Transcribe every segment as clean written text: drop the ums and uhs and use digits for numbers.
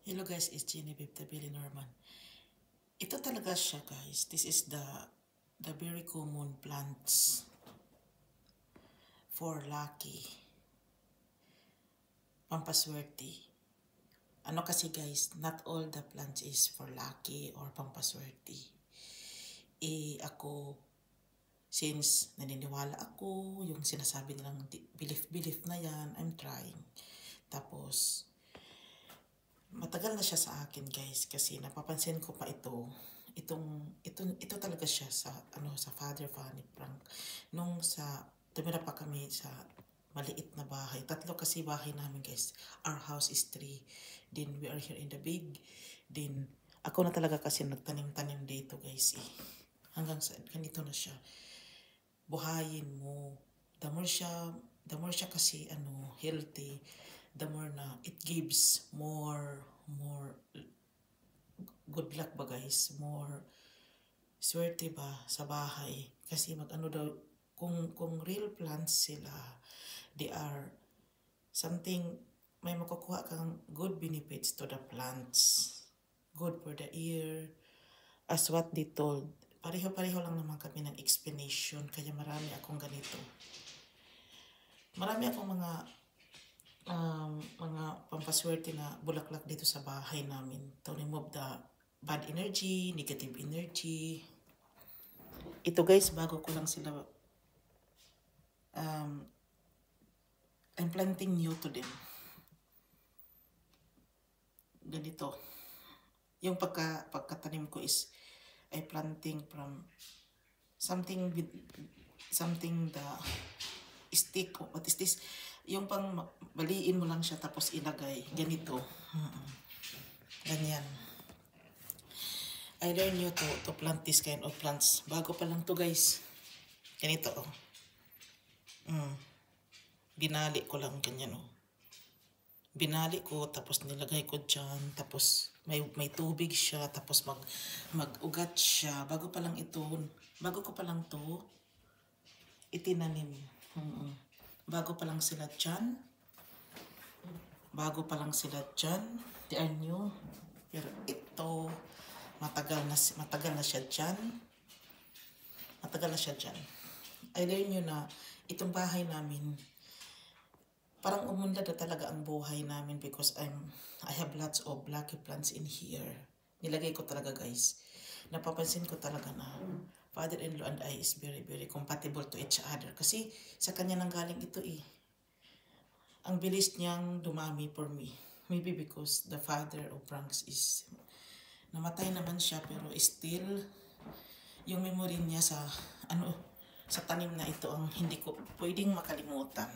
Hello guys, it's Genevieve the Billy Norman. Ito talaga siya guys. This is the very common plants for lucky. Pampaswerte. Ano kasi guys, not all the plants is for lucky or pampaswerte. Ako, since naniniwala ako, yung sinasabi nilang belief na yan, I'm trying. Tapos, matagal na siya sa akin guys kasi napapansin ko pa ito talaga siya sa sa Father Fanny Frank nung tumira pa kami sa maliit na bahay. Tatlo kasi bahay namin guys. Our house is 3. Then we are here in the big. Then ako na talaga kasi nagtanim-tanim dito guys hanggang sa ganito na siya. Buhayin mo. The more siya kasi healthy, the more na it gives more good luck ba guys, more swerte ba sa bahay. Kasi daw, kung real plants sila, they are something, may makukuha kang good benefits to the plants, good for the ear, as what they told. Pareho-pareho lang naman kami ng explanation, kaya marami akong ganito. Marami akong mga pampaswerte na bulaklak dito sa bahay namin to remove the bad energy, negative energy. Ito guys, bago ko lang sila I'm planting new to them. Ganito. Yung pagkatanim ko is I planting from something with something the stick. What is this? Yung pang baliin mo lang siya tapos ilagay. Ganito. Ganyan. I learn you to plant this kind of plants. Bago pa lang to guys. Ganito Binali ko lang ganyan Binali ko tapos nilagay ko dyan. Tapos may tubig siya. Tapos mag-ugat siya. Bago ko pa lang to itinanim. Bago pa lang sila dyan. They are new. Pero ito, matagal na siya dyan. I learn nyo na itong bahay namin, parang umunlad na talaga ang buhay namin because I have lots of lucky plants in here. Nilagay ko talaga guys. Napapansin ko talaga na father-in-law and I is very, very compatible to each other. Kasi sa kanya nang galing ito Ang bilis niyang dumami for me. Maybe because the father of Franks is namatay naman siya pero still yung memory niya sa tanim na ito ang hindi ko pwedeng makalimutan.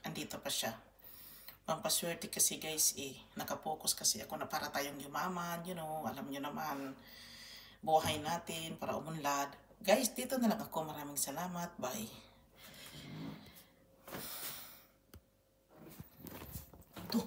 Andito pa siya. Pampaswerte kasi guys nakapokus kasi ako na para tayong yumaman, alam nyo naman. Buhay natin para umunlad. Guys, dito na lang ako. Maraming salamat. Bye. Ito.